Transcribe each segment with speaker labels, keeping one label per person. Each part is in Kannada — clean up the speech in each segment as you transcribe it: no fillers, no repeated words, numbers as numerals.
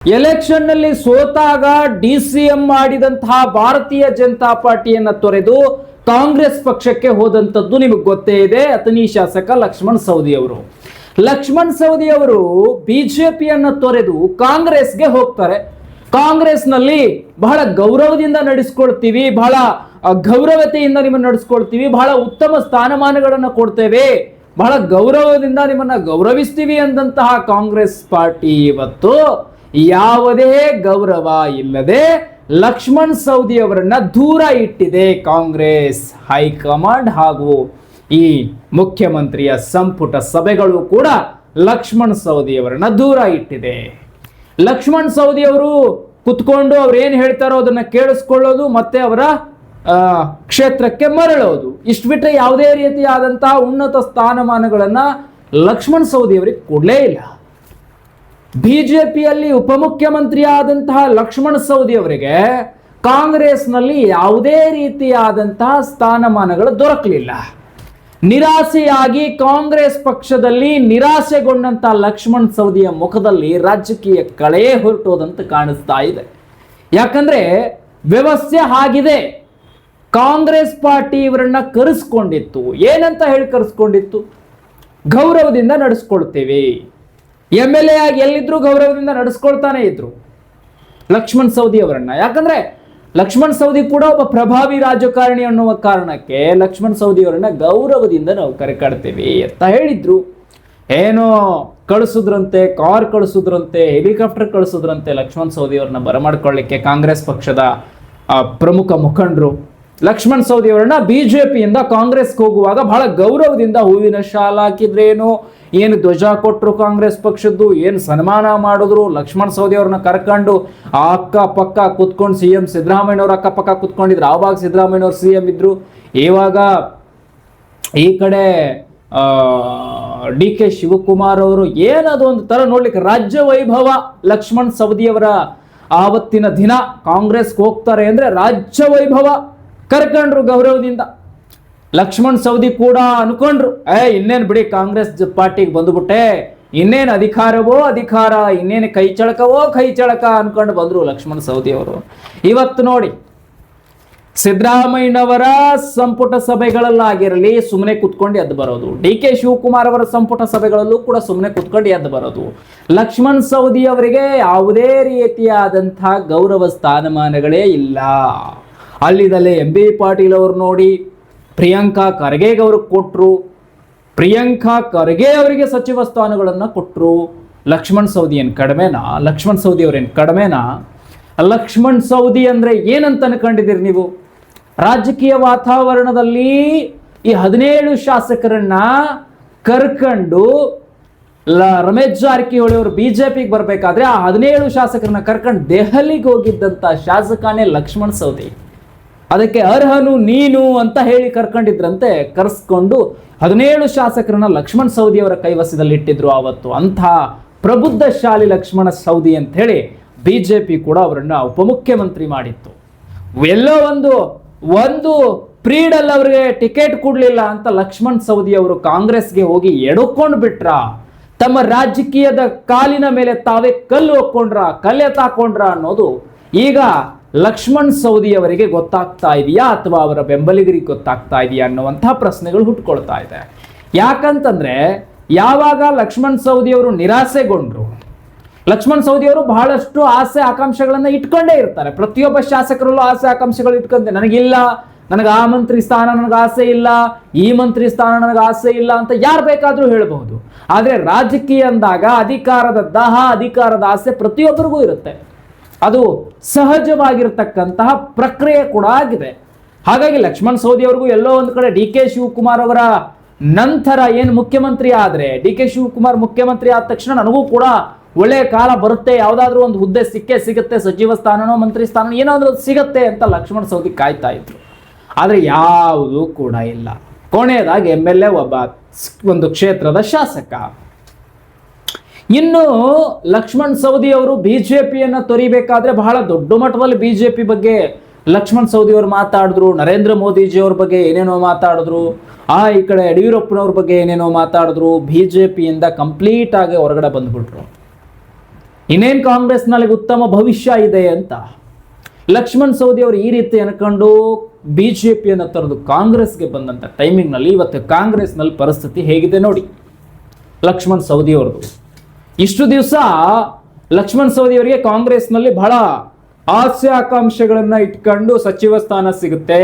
Speaker 1: ಎಲೆಕ್ಷನ್ ನಲ್ಲಿ ಸೋತಾಗ DCM ಮಾಡಿದಂತಹ ಭಾರತೀಯ ಜನತಾ ಪಾರ್ಟಿಯನ್ನ ತೊರೆದು ಕಾಂಗ್ರೆಸ್ ಪಕ್ಷಕ್ಕೆ ಹೋದಂತದ್ದು ನಿಮಗೆ ಗೊತ್ತೇ ಇದೆ. ಅಥಣಿ ಶಾಸಕ ಲಕ್ಷ್ಮಣ್ ಸವದಿ ಅವರು. ಲಕ್ಷ್ಮಣ್ ಸವದಿ ಅವರು ಬಿಜೆಪಿಯನ್ನ ತೊರೆದು ಕಾಂಗ್ರೆಸ್ಗೆ ಹೋಗ್ತಾರೆ. ಕಾಂಗ್ರೆಸ್ ನಲ್ಲಿ ಬಹಳ ಗೌರವದಿಂದ ನಡೆಸ್ಕೊಳ್ತೀವಿ, ಬಹಳ ಗೌರವತೆಯಿಂದ ನಿಮ್ಮನ್ನು ನಡೆಸ್ಕೊಳ್ತೀವಿ, ಬಹಳ ಉತ್ತಮ ಸ್ಥಾನಮಾನಗಳನ್ನು ಕೊಡ್ತೇವೆ, ಬಹಳ ಗೌರವದಿಂದ ನಿಮ್ಮನ್ನ ಗೌರವಿಸ್ತೀವಿ ಅಂದಂತಹ ಕಾಂಗ್ರೆಸ್ ಪಾರ್ಟಿ ಇವತ್ತು ಯಾವುದೇ ಗೌರವ ಇಲ್ಲದೆ ಲಕ್ಷ್ಮಣ್ ಸವದಿ ಅವರನ್ನ ದೂರ ಇಟ್ಟಿದೆ. ಕಾಂಗ್ರೆಸ್ ಹೈಕಮಾಂಡ್ ಹಾಗೂ ಈ ಮುಖ್ಯಮಂತ್ರಿಯ ಸಂಪುಟ ಸಭೆಗಳು ಕೂಡ ಲಕ್ಷ್ಮಣ್ ಸವದಿ ಅವರನ್ನ ದೂರ ಇಟ್ಟಿದೆ. ಲಕ್ಷ್ಮಣ್ ಸವದಿ ಅವರು ಕುತ್ಕೊಂಡು ಅವ್ರು ಏನ್ ಹೇಳ್ತಾರೋ ಅದನ್ನ ಕೇಳಿಸ್ಕೊಳ್ಳೋದು, ಮತ್ತೆ ಅವರ ಕ್ಷೇತ್ರಕ್ಕೆ ಮರಳೋದು, ಇಷ್ಟು ಬಿಟ್ಟರೆ ಯಾವುದೇ ರೀತಿಯಾದಂತಹ ಉನ್ನತ ಸ್ಥಾನಮಾನಗಳನ್ನ ಲಕ್ಷ್ಮಣ್ ಸವದಿ ಅವರಿಗೆ ಕೊಡಲೇ ಇಲ್ಲ. ಬಿಜೆಪಿಯಲ್ಲಿ ಉಪಮುಖ್ಯಮಂತ್ರಿ ಆದಂತಹ ಲಕ್ಷ್ಮಣ್ ಸವದಿ ಅವರಿಗೆ ಕಾಂಗ್ರೆಸ್ನಲ್ಲಿ ಯಾವುದೇ ರೀತಿಯಾದಂತಹ ಸ್ಥಾನಮಾನಗಳು ದೊರಕಲಿಲ್ಲ. ನಿರಾಸೆಯಾಗಿ ಕಾಂಗ್ರೆಸ್ ಪಕ್ಷದಲ್ಲಿ ನಿರಾಸೆಗೊಂಡಂತಹ ಲಕ್ಷ್ಮಣ್ ಸವದಿಯ ಮುಖದಲ್ಲಿ ರಾಜಕೀಯ ಕಳೆಯೇ ಹೊರಟೋದಂತ ಕಾಣಿಸ್ತಾ ಇದೆ. ಯಾಕಂದ್ರೆ ವ್ಯವಸ್ಥೆ ಆಗಿದೆ. ಕಾಂಗ್ರೆಸ್ ಪಾರ್ಟಿ ಇವರನ್ನ ಕರೆಸ್ಕೊಂಡಿತ್ತು. ಏನಂತ ಹೇಳಿ ಕರೆಸ್ಕೊಂಡಿತ್ತು? ಗೌರವದಿಂದ ನಡೆಸ್ಕೊಳ್ತೇವೆ. MLA ಆಗಿ ಎಲ್ಲಿದ್ರು ಗೌರವದಿಂದ ನಡೆಸ್ಕೊಳ್ತಾನೆ ಇದ್ರು ಲಕ್ಷ್ಮಣ್ ಸವದಿ ಅವರನ್ನ. ಯಾಕಂದ್ರೆ ಲಕ್ಷ್ಮಣ್ ಸವದಿ ಕೂಡ ಒಬ್ಬ ಪ್ರಭಾವಿ ರಾಜಕಾರಣಿ ಅನ್ನುವ ಕಾರಣಕ್ಕೆ ಲಕ್ಷ್ಮಣ್ ಸವದಿ ಅವರನ್ನ ಗೌರವದಿಂದ ನಾವು ಕರೆಕಾಡ್ತೇವೆ ಅಂತ ಹೇಳಿದ್ರು. ಏನೋ ಕಳಿಸಿದ್ರಂತೆ, ಕಾರ್ ಕಳಿಸಿದ್ರಂತೆ, ಹೆಲಿಕಾಪ್ಟರ್ ಕಳಿಸಿದ್ರಂತೆ ಲಕ್ಷ್ಮಣ್ ಸವದಿ ಅವ್ರನ್ನ ಬರಮಾಡ್ಕೊಳ್ಳಿಕ್ಕೆ ಕಾಂಗ್ರೆಸ್ ಪಕ್ಷದ ಪ್ರಮುಖ ಮುಖಂಡರು. ಲಕ್ಷ್ಮಣ್ ಸವದಿ ಅವರನ್ನ ಬಿಜೆಪಿಯಿಂದ ಕಾಂಗ್ರೆಸ್ಗೆ ಹೋಗುವಾಗ ಬಹಳ ಗೌರವದಿಂದ ಹೂವಿನ ಶಾಲ ಹಾಕಿದ್ರೇನು, ಏನು ಧ್ವಜ ಕೊಟ್ಟರು ಕಾಂಗ್ರೆಸ್ ಪಕ್ಷದ್ದು, ಏನು ಸನ್ಮಾನ ಮಾಡಿದ್ರು. ಲಕ್ಷ್ಮಣ್ ಸವದಿ ಅವ್ರನ್ನ ಕರ್ಕೊಂಡು ಅಕ್ಕ ಪಕ್ಕ ಕುತ್ಕೊಂಡು CM ಸಿದ್ದರಾಮಯ್ಯನವ್ರ ಅಕ್ಕ ಪಕ್ಕ ಕುತ್ಕೊಂಡಿದ್ರು. ಆವಾಗ ಸಿದ್ದರಾಮಯ್ಯನವ್ರು CM ಇದ್ರು. ಇವಾಗ ಈ ಕಡೆ DK ಶಿವಕುಮಾರ್ ಅವರು. ಏನದು ಒಂದು ತರ ನೋಡ್ಲಿಕ್ಕೆ ರಾಜ್ಯ ವೈಭವ. ಲಕ್ಷ್ಮಣ್ ಸವದಿಯವರ ಆವತ್ತಿನ ದಿನ ಕಾಂಗ್ರೆಸ್ಗೆ ಹೋಗ್ತಾರೆ ಅಂದ್ರೆ ರಾಜ್ಯ ವೈಭವ. ಕರ್ಕೊಂಡ್ರು ಗೌರವದಿಂದ. ಲಕ್ಷ್ಮಣ್ ಸವದಿ ಕೂಡ ಅನ್ಕೊಂಡ್ರು, ಇನ್ನೇನು ಬಿಡಿ ಕಾಂಗ್ರೆಸ್ ಪಾರ್ಟಿಗೆ ಬಂದುಬಿಟ್ಟೆ, ಇನ್ನೇನು ಅಧಿಕಾರವೋ ಅಧಿಕಾರ, ಇನ್ನೇನು ಕೈ ಚಳಕ ಅನ್ಕೊಂಡು ಬಂದ್ರು ಲಕ್ಷ್ಮಣ್ ಸವದಿ ಅವರು. ಇವತ್ತು ನೋಡಿ, ಸಿದ್ದರಾಮಯ್ಯನವರ ಸಂಪುಟ ಸಭೆಗಳಲ್ಲಾಗಿರಲಿ ಸುಮ್ಮನೆ ಕುತ್ಕೊಂಡು ಎದ್ದು ಬರೋದು, DK ಶಿವಕುಮಾರ್ ಅವರ ಸಂಪುಟ ಸಭೆಗಳಲ್ಲೂ ಕೂಡ ಸುಮ್ಮನೆ ಕುತ್ಕೊಂಡು ಎದ್ದು ಬರೋದು. ಲಕ್ಷ್ಮಣ್ ಸವದಿ ಅವರಿಗೆ ಯಾವುದೇ ರೀತಿಯಾದಂತಹ ಗೌರವ ಸ್ಥಾನಮಾನಗಳೇ ಇಲ್ಲ. ಅಲ್ಲಿದಲ್ಲೇ MB ಪಾಟೀಲ್ ಅವರು ನೋಡಿ ಪ್ರಿಯಾಂಕಾ ಖರ್ಗೆಗೆ ಅವ್ರಿಗೆ ಕೊಟ್ಟರು. ಪ್ರಿಯಾಂಕಾ ಖರ್ಗೆ ಅವರಿಗೆ ಸಚಿವ ಸ್ಥಾನಗಳನ್ನು ಕೊಟ್ಟರು. ಲಕ್ಷ್ಮಣ್ ಸವದಿ ಏನು ಕಡಿಮೆನಾ? ಲಕ್ಷ್ಮಣ್ ಸವದಿ ಅವ್ರೇನು ಕಡಿಮೆನಾ? ಲಕ್ಷ್ಮಣ್ ಸವದಿ ಅಂದ್ರೆ ಏನಂತ ಅನ್ಕೊಂಡಿದ್ದೀರಿ ನೀವು? ರಾಜಕೀಯ ವಾತಾವರಣದಲ್ಲಿ ಈ 17 ಶಾಸಕರನ್ನ ಕರ್ಕೊಂಡು ರಮೇಶ್ ಜಾರಕಿಹೊಳಿ ಅವರು ಬಿಜೆಪಿಗೆ ಬರಬೇಕಾದ್ರೆ ಆ 17 ಶಾಸಕರನ್ನ ಕರ್ಕೊಂಡು ದೆಹಲಿಗೆ ಹೋಗಿದ್ದಂತ ಶಾಸಕನೇ ಲಕ್ಷ್ಮಣ್ ಸವದಿ. ಅದಕ್ಕೆ ಅರ್ಹನು ನೀನು ಅಂತ ಹೇಳಿ ಕರ್ಕೊಂಡಿದ್ರಂತೆ. ಕರೆಸ್ಕೊಂಡು 17 ಶಾಸಕರನ್ನ ಲಕ್ಷ್ಮಣ್ ಸವದಿ ಅವರ ಕೈವಶದಲ್ಲಿ ಇಟ್ಟಿದ್ರು ಆವತ್ತು. ಅಂಥ ಪ್ರಬುದ್ಧಶಾಲಿ ಲಕ್ಷ್ಮಣ ಸವದಿ ಅಂತ ಹೇಳಿ ಬಿಜೆಪಿ ಕೂಡ ಅವರನ್ನ ಉಪಮುಖ್ಯಮಂತ್ರಿ ಮಾಡಿತ್ತು. ಎಲ್ಲೋ ಒಂದು ಪ್ರೀಡಲ್ಲಿ ಅವರಿಗೆ ಟಿಕೆಟ್ ಕೊಡ್ಲಿಲ್ಲ ಅಂತ ಲಕ್ಷ್ಮಣ್ ಸವದಿ ಅವರು ಕಾಂಗ್ರೆಸ್ಗೆ ಹೋಗಿ ಎಡ್ಕೊಂಡು ಬಿಟ್ರ. ತಮ್ಮ ರಾಜಕೀಯದ ಕಾಲಿನ ಮೇಲೆ ತಾವೇ ಕಲ್ಲು ಎತ್ತಾಕೊಂಡ್ರ ಅನ್ನೋದು ಈಗ ಲಕ್ಷ್ಮಣ್ ಸವದಿ ಅವರಿಗೆ ಗೊತ್ತಾಗ್ತಾ ಇದೆಯಾ ಅಥವಾ ಅವರ ಬೆಂಬಲಿಗರಿಗೆ ಗೊತ್ತಾಗ್ತಾ ಇದೆಯಾ ಅನ್ನುವಂತಹ ಪ್ರಶ್ನೆಗಳು ಹುಟ್ಕೊಳ್ತಾ ಇದೆ. ಯಾಕಂತಂದ್ರೆ ಯಾವಾಗ ಲಕ್ಷ್ಮಣ್ ಸವದಿ ಅವರು ನಿರಾಸೆಗೊಂಡ್ರು, ಲಕ್ಷ್ಮಣ್ ಸವದಿ ಅವರು ಬಹಳಷ್ಟು ಆಸೆ ಆಕಾಂಕ್ಷೆಗಳನ್ನ ಇಟ್ಕೊಂಡೇ ಇರ್ತಾರೆ. ಪ್ರತಿಯೊಬ್ಬ ಶಾಸಕರಲ್ಲೂ ಆಸೆ ಆಕಾಂಕ್ಷೆಗಳು ಇಟ್ಕೊಂಡೆ, ನನಗಿಲ್ಲ, ನನಗೆ ಆ ಮಂತ್ರಿ ಸ್ಥಾನ ನನಗೆ ಆಸೆ ಇಲ್ಲ, ಈ ಮಂತ್ರಿ ಸ್ಥಾನ ನನಗೆ ಆಸೆ ಇಲ್ಲ ಅಂತ ಯಾರು ಬೇಕಾದ್ರೂ ಹೇಳಬಹುದು. ಆದ್ರೆ ರಾಜಕೀಯ ಅಂದಾಗ ಅಧಿಕಾರದ ದಾಹ, ಅಧಿಕಾರದ ಆಸೆ ಪ್ರತಿಯೊಬ್ಬರಿಗೂ ಇರುತ್ತೆ. ಅದು ಸಹಜವಾಗಿರತಕ್ಕಂತಹ ಪ್ರಕ್ರಿಯೆ ಕೂಡ ಆಗಿದೆ. ಹಾಗಾಗಿ ಲಕ್ಷ್ಮಣ್ ಸವದಿ ಅವ್ರಿಗೂ ಎಲ್ಲೋ ಒಂದು ಕಡೆ DK ಶಿವಕುಮಾರ್ ಅವರ ನಂತರ ಏನು ಮುಖ್ಯಮಂತ್ರಿ ಆದ್ರೆ, DK ಶಿವಕುಮಾರ್ ಮುಖ್ಯಮಂತ್ರಿ ಆದ ತಕ್ಷಣ ನನಗೂ ಕೂಡ ಒಳ್ಳೆಯ ಕಾಲ ಬರುತ್ತೆ, ಯಾವುದಾದ್ರೂ ಒಂದು ಹುದ್ದೆ ಸಿಗುತ್ತೆ, ಸಚಿವ ಸ್ಥಾನನೋ ಮಂತ್ರಿ ಸ್ಥಾನ ಏನಾದ್ರೂ ಸಿಗತ್ತೆ ಅಂತ ಲಕ್ಷ್ಮಣ್ ಸವದಿ ಕಾಯ್ತಾ ಇದ್ರು. ಆದ್ರೆ ಯಾವುದೂ ಕೂಡ ಇಲ್ಲ. ಕೊನೆಯದಾಗಿ MLA ಒಂದು ಕ್ಷೇತ್ರದ ಶಾಸಕ. ಇನ್ನು ಲಕ್ಷ್ಮಣ್ ಸವದಿ ಅವರು ಬಿಜೆಪಿಯನ್ನ ತೊರಿಬೇಕಾದ್ರೆ ಬಹಳ ದೊಡ್ಡ ಮಟ್ಟದಲ್ಲಿ ಬಿಜೆಪಿ ಬಗ್ಗೆ ಲಕ್ಷ್ಮಣ್ ಸವದಿ ಅವರು ಮಾತಾಡಿದ್ರು. ನರೇಂದ್ರ ಮೋದಿಜಿ ಅವ್ರ ಬಗ್ಗೆ ಏನೇನೋ ಮಾತಾಡಿದ್ರು. ಈ ಕಡೆ ಯಡಿಯೂರಪ್ಪನವ್ರ ಬಗ್ಗೆ ಏನೇನೋ ಮಾತಾಡಿದ್ರು. ಬಿಜೆಪಿಯಿಂದ ಕಂಪ್ಲೀಟ್ ಆಗಿ ಹೊರಗಡೆ ಬಂದ್ಬಿಟ್ರು. ಇನ್ನೇನು ಕಾಂಗ್ರೆಸ್ನಲ್ಲಿ ಉತ್ತಮ ಭವಿಷ್ಯ ಇದೆ ಅಂತ ಲಕ್ಷ್ಮಣ್ ಸವದಿ ಅವರು ಈ ರೀತಿ ಅನ್ಕೊಂಡು ಬಿಜೆಪಿಯನ್ನು ತೊರೆದು ಕಾಂಗ್ರೆಸ್ಗೆ ಬಂದಂಥ ಟೈಮಿಂಗ್ನಲ್ಲಿ ಇವತ್ತು ಕಾಂಗ್ರೆಸ್ನಲ್ಲಿ ಪರಿಸ್ಥಿತಿ ಹೇಗಿದೆ ನೋಡಿ. ಲಕ್ಷ್ಮಣ್ ಸವದಿ ಅವ್ರದ್ದು ಇಷ್ಟು ದಿವಸ ಲಕ್ಷ್ಮಣ್ ಸವದಿ ಅವರಿಗೆ ಕಾಂಗ್ರೆಸ್ನಲ್ಲಿ ಬಹಳ ಆಸೆ ಆಕಾಂಕ್ಷೆಗಳನ್ನ ಇಟ್ಕೊಂಡು ಸಚಿವ ಸ್ಥಾನ ಸಿಗುತ್ತೆ.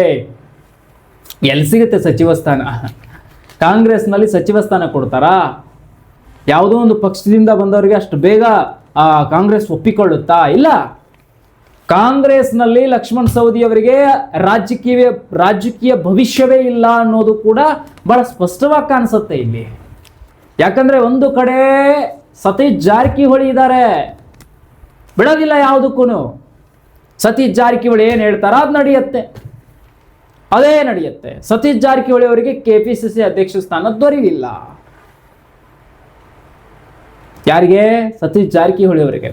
Speaker 1: ಎಲ್ಲಿ ಸಿಗುತ್ತೆ ಸಚಿವ ಸ್ಥಾನ? ಕಾಂಗ್ರೆಸ್ನಲ್ಲಿ ಸಚಿವ ಸ್ಥಾನ ಕೊಡ್ತಾರಾ? ಯಾವುದೋ ಒಂದು ಪಕ್ಷದಿಂದ ಬಂದವರಿಗೆ ಅಷ್ಟು ಬೇಗ ಕಾಂಗ್ರೆಸ್ ಒಪ್ಪಿಕೊಳ್ಳುತ್ತಾ? ಇಲ್ಲ. ಕಾಂಗ್ರೆಸ್ನಲ್ಲಿ ಲಕ್ಷ್ಮಣ್ ಸವದಿ ಅವರಿಗೆ ರಾಜಕೀಯ ಭವಿಷ್ಯವೇ ಇಲ್ಲ ಅನ್ನೋದು ಕೂಡ ಬಹಳ ಸ್ಪಷ್ಟವಾಗಿ ಕಾಣಿಸುತ್ತೆ ಇಲ್ಲಿ. ಯಾಕಂದ್ರೆ ಒಂದು ಕಡೆ ಸತೀಶ್ ಜಾರಕಿಹೊಳಿ ಇದ್ದಾರೆ, ಬಿಡೋದಿಲ್ಲ ಯಾವುದಕ್ಕೂ. ಸತೀಶ್ ಜಾರಕಿಹೊಳಿ ಏನು ಹೇಳ್ತಾರ ಅದು ನಡೆಯುತ್ತೆ, ಅದೇ ನಡೆಯುತ್ತೆ. ಸತೀಶ್ ಜಾರಕಿಹೊಳಿ ಅವರಿಗೆ ಕೆಪಿಸಿಸಿ ಅಧ್ಯಕ್ಷ ಸ್ಥಾನ ದೊರೆಯಲಿಲ್ಲ. ಯಾರಿಗೆ? ಸತೀಶ್ ಜಾರಕಿಹೊಳಿ ಅವರಿಗೆ.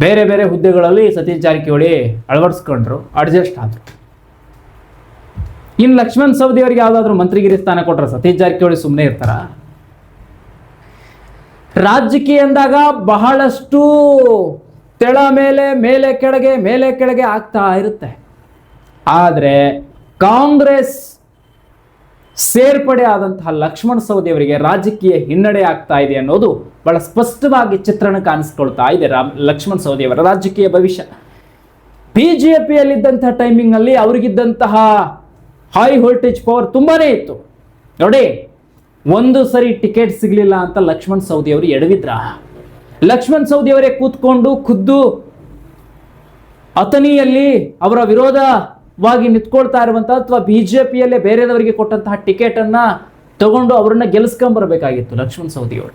Speaker 1: ಬೇರೆ ಬೇರೆ ಹುದ್ದೆಗಳಲ್ಲಿ ಸತೀಶ್ ಜಾರಕಿಹೊಳಿ ಅಳವಡಿಸ್ಕೊಂಡ್ರು, ಅಡ್ಜಸ್ಟ್ ಆದ್ರು. ಇನ್ನು ಲಕ್ಷ್ಮಣ್ ಸವದಿ ಅವರಿಗೆ ಯಾವ್ದಾದ್ರು ಮಂತ್ರಿಗಿರಿ ಸ್ಥಾನ ಕೊಟ್ರ ಸತೀಶ್ ಜಾರಕಿಹೊಳಿ ಸುಮ್ಮನೆ ಇರ್ತಾರ? ರಾಜಕೀಯ ಅಂದಾಗ ಬಹಳಷ್ಟು ತೆಳ ಮೇಲೆ ಕೆಳಗೆ ಆಗ್ತಾ ಇರುತ್ತೆ. ಆದ್ರೆ ಕಾಂಗ್ರೆಸ್ ಸೇರ್ಪಡೆ ಆದಂತಹ ಲಕ್ಷ್ಮಣ್ ಸವದಿ ಅವರಿಗೆ ರಾಜಕೀಯ ಹಿನ್ನಡೆ ಆಗ್ತಾ ಇದೆ ಅನ್ನೋದು ಬಹಳ ಸ್ಪಷ್ಟವಾಗಿ ಚಿತ್ರಣ ಕಾಣಿಸ್ಕೊಳ್ತಾ ಇದೆ ಲಕ್ಷ್ಮಣ್ ಸವದಿ ಅವರ ರಾಜಕೀಯ ಭವಿಷ್ಯ. ಬಿಜೆಪಿಯಲ್ಲಿದ್ದಂತಹ ಟೈಮಿಂಗ್ ನಲ್ಲಿ ಅವರಿಗಿದ್ದಂತಹ ಹೈ ವೋಲ್ಟೇಜ್ ಪವರ್ ತುಂಬಾನೇ ಇತ್ತು ನೋಡಿ. ಒಂದು ಸರಿ ಟಿಕೆಟ್ ಸಿಗ್ಲಿಲ್ಲ ಅಂತ ಲಕ್ಷ್ಮಣ್ ಸವದಿ ಅವರು ಎಡವಿದ್ರ. ಲಕ್ಷ್ಮಣ್ ಸವದಿ ಅವರೇ ಕೂತ್ಕೊಂಡು ಖುದ್ದು ಅಥಣಿಯಲ್ಲಿ ಅವರ ವಿರೋಧವಾಗಿ ನಿಂತ್ಕೊಳ್ತಾ ಇರುವಂತ ಅಥವಾ ಬಿಜೆಪಿಯಲ್ಲೇ ಬೇರೆದವರಿಗೆ ಕೊಟ್ಟಂತಹ ಟಿಕೆಟ್ ಅನ್ನ ತಗೊಂಡು ಅವರನ್ನ ಗೆಲ್ಲಿಸ್ಕೊಂಡ್ಬರ್ಬೇಕಾಗಿತ್ತು ಲಕ್ಷ್ಮಣ್ ಸವದಿ ಅವರು.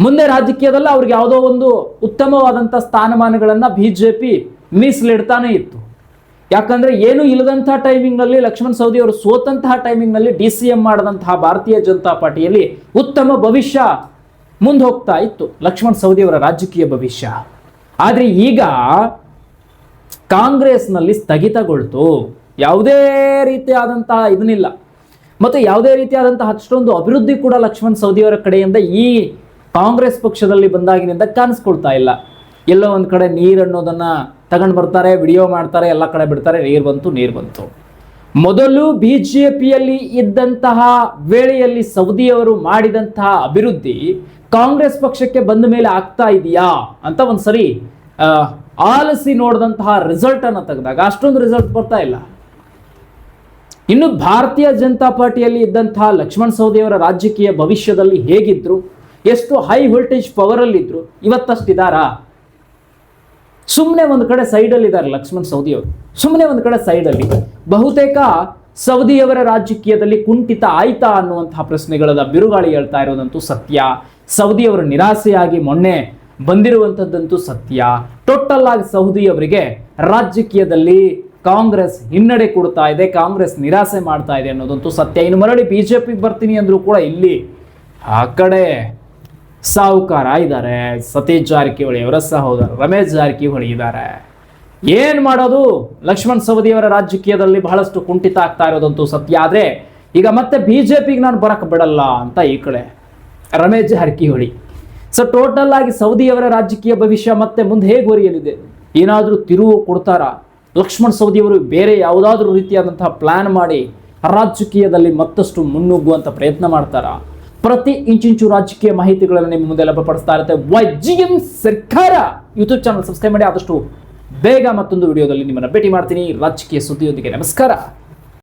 Speaker 1: ಮುಂದೆ ರಾಜಕೀಯದಲ್ಲಿ ಅವ್ರಿಗೆ ಯಾವುದೋ ಒಂದು ಉತ್ತಮವಾದಂತಹ ಸ್ಥಾನಮಾನಗಳನ್ನ ಬಿಜೆಪಿ ಮೀಸಲಿಡ್ತಾನೆ ಇತ್ತು. ಯಾಕಂದ್ರೆ ಏನು ಇಲ್ಲದಂತಹ ಟೈಮಿಂಗ್ ನಲ್ಲಿ ಲಕ್ಷ್ಮಣ್ ಸವದಿ ಅವರು ಸೋತಂತಹ ಟೈಮಿಂಗ್ ನಲ್ಲಿ DCM ಮಾಡಿದಂತಹ ಭಾರತೀಯ ಜನತಾ ಪಾರ್ಟಿಯಲ್ಲಿ ಉತ್ತಮ ಭವಿಷ್ಯ ಮುಂದೆ ಹೋಗ್ತಾ ಇತ್ತು ಲಕ್ಷ್ಮಣ್ ಸವದಿ ಅವರ ರಾಜಕೀಯ ಭವಿಷ್ಯ. ಆದ್ರೆ ಈಗ ಕಾಂಗ್ರೆಸ್ನಲ್ಲಿ ಸ್ಥಗಿತಗೊಳ್ತು. ಯಾವುದೇ ರೀತಿಯಾದಂತಹ ಇದನ್ನಿಲ್ಲ, ಮತ್ತೆ ಯಾವುದೇ ರೀತಿಯಾದಂತಹ ಅಷ್ಟೊಂದು ಅಭಿವೃದ್ಧಿ ಕೂಡ ಲಕ್ಷ್ಮಣ್ ಸವದಿ ಅವರ ಕಡೆಯಿಂದ ಈ ಕಾಂಗ್ರೆಸ್ ಪಕ್ಷದಲ್ಲಿ ಬಂದಾಗಿನಿಂದ ಕಾಣಿಸ್ಕೊಳ್ತಾ ಇಲ್ಲ. ಎಲ್ಲೋ ಒಂದ್ ಕಡೆ ನೀರು ಅನ್ನೋದನ್ನ ತಗೊಂಡು ಬರ್ತಾರೆ, ವಿಡಿಯೋ ಮಾಡ್ತಾರೆ, ಎಲ್ಲ ಕಡೆ ಬಿಡ್ತಾರೆ, ನೀರು ಬಂತು. ಮೊದಲು ಬಿಜೆಪಿಯಲ್ಲಿ ಇದ್ದಂತಹ ವೇಳೆಯಲ್ಲಿ ಸವದಿ ಅವರು ಮಾಡಿದಂತಹ ಅಭಿವೃದ್ಧಿ ಕಾಂಗ್ರೆಸ್ ಪಕ್ಷಕ್ಕೆ ಬಂದ ಮೇಲೆ ಆಗ್ತಾ ಇದೆಯಾ ಅಂತ ಒಂದ್ಸರಿ ಆಲಿಸಿ ನೋಡಿದಂತಹ ರಿಸಲ್ಟ್ ಅನ್ನು ತೆಗೆದಾಗ ಅಷ್ಟೊಂದು ರಿಸಲ್ಟ್ ಬರ್ತಾ ಇಲ್ಲ. ಇನ್ನು ಭಾರತೀಯ ಜನತಾ ಪಾರ್ಟಿಯಲ್ಲಿ ಇದ್ದಂತಹ ಲಕ್ಷ್ಮಣ್ ಸವದಿ ಅವರ ರಾಜಕೀಯ ಭವಿಷ್ಯದಲ್ಲಿ ಹೇಗಿದ್ರು, ಎಷ್ಟು ಹೈ ವೋಲ್ಟೇಜ್ ಪವರ್ ಅಲ್ಲಿ ಇದ್ರು, ಇವತ್ತಷ್ಟಿದಾರಾ? ಸುಮ್ಮನೆ ಒಂದು ಕಡೆ ಸೈಡಲ್ಲಿ ಇದ್ದಾರೆ ಲಕ್ಷ್ಮಣ್ ಸವದಿ ಅವರು, ಸುಮ್ಮನೆ ಒಂದು ಕಡೆ ಸೈಡಲ್ಲಿ. ಬಹುತೇಕ ಸವದಿಯವರ ರಾಜಕೀಯದಲ್ಲಿ ಕುಂಠಿತ ಆಯ್ತಾ ಅನ್ನುವಂತಹ ಪ್ರಶ್ನೆಗಳ ಬಿರುಗಾಳಿ ಹೇಳ್ತಾ ಇರೋದಂತೂ ಸತ್ಯ. ಸವದಿಯವರು ನಿರಾಸೆಯಾಗಿ ಮೊನ್ನೆ ಬಂದಿರುವಂಥದ್ದಂತೂ ಸತ್ಯ. ಟೋಟಲ್ ಆಗಿ ಸವದಿ ಅವರಿಗೆ ರಾಜಕೀಯದಲ್ಲಿ ಕಾಂಗ್ರೆಸ್ ಹಿನ್ನಡೆ ಕೊಡ್ತಾ ಇದೆ, ಕಾಂಗ್ರೆಸ್ ನಿರಾಸೆ ಮಾಡ್ತಾ ಇದೆ ಅನ್ನೋದಂತೂ ಸತ್ಯ. ಇನ್ನು ಮರಳಿ ಬಿಜೆಪಿಗೆ ಬರ್ತೀನಿ ಅಂದ್ರೂ ಕೂಡ ಇಲ್ಲಿ ಆ ಕಡೆ ಸಾಹುಕಾರ ಇದ್ದಾರೆ, ಸತೀಶ್ ಜಾರಕಿಹೊಳಿ ಅವರ ಸಹೋದರ ರಮೇಶ್ ಜಾರಕಿಹೊಳಿ ಇದ್ದಾರೆ. ಏನ್ ಮಾಡೋದು? ಲಕ್ಷ್ಮಣ್ ಸವದಿ ಅವರ ರಾಜಕೀಯದಲ್ಲಿ ಬಹಳಷ್ಟು ಕುಂಠಿತ ಆಗ್ತಾ ಇರೋದಂತೂ ಸತ್ಯ. ಆದ್ರೆ ಈಗ ಮತ್ತೆ ಬಿಜೆಪಿಗೆ ನಾನು ಬರಕ್ ಬಿಡಲ್ಲ ಅಂತ ಈ ಕಡೆ ರಮೇಶ್ ಜಾರಕಿಹೊಳಿ. ಸೊ ಟೋಟಲ್ ಆಗಿ ಸವದಿ ಅವರ ರಾಜಕೀಯ ಭವಿಷ್ಯ ಮತ್ತೆ ಮುಂದೆ ಹೇಗೆ ಒರಿಯಲಿದೆ? ಏನಾದ್ರೂ ತಿರುವು ಕೊಡ್ತಾರಾ? ಲಕ್ಷ್ಮಣ್ ಸವದಿ ಅವರು ಬೇರೆ ಯಾವುದಾದ್ರೂ ರೀತಿಯಾದಂತಹ ಪ್ಲಾನ್ ಮಾಡಿ ರಾಜಕೀಯದಲ್ಲಿ ಮತ್ತಷ್ಟು ಮುನ್ನುಗ್ಗುವಂತ ಪ್ರಯತ್ನ ಮಾಡ್ತಾರಾ? ಪ್ರತಿ ಇಂಚಿಂಚು ರಾಜಕೀಯ ಮಾಹಿತಿಗಳನ್ನು ನಿಮ್ಮ ಮುಂದೆ ಲಭ್ಯಪಡಿಸ್ತಾ ಇರುತ್ತೆ YGM ಸರ್ಕಾರ ಯೂಟ್ಯೂಬ್ ಚಾನಲ್. ಸಬ್ಸ್ಕ್ರೈಬ್ ಮಾಡಿ. ಆದಷ್ಟು ಬೇಗ ಮತ್ತೊಂದು ವಿಡಿಯೋದಲ್ಲಿ ನಿಮ್ಮನ್ನು ಭೇಟಿ ಮಾಡ್ತೀನಿ ರಾಜಕೀಯ ಸುದ್ದಿಯೊಂದಿಗೆ. ನಮಸ್ಕಾರ.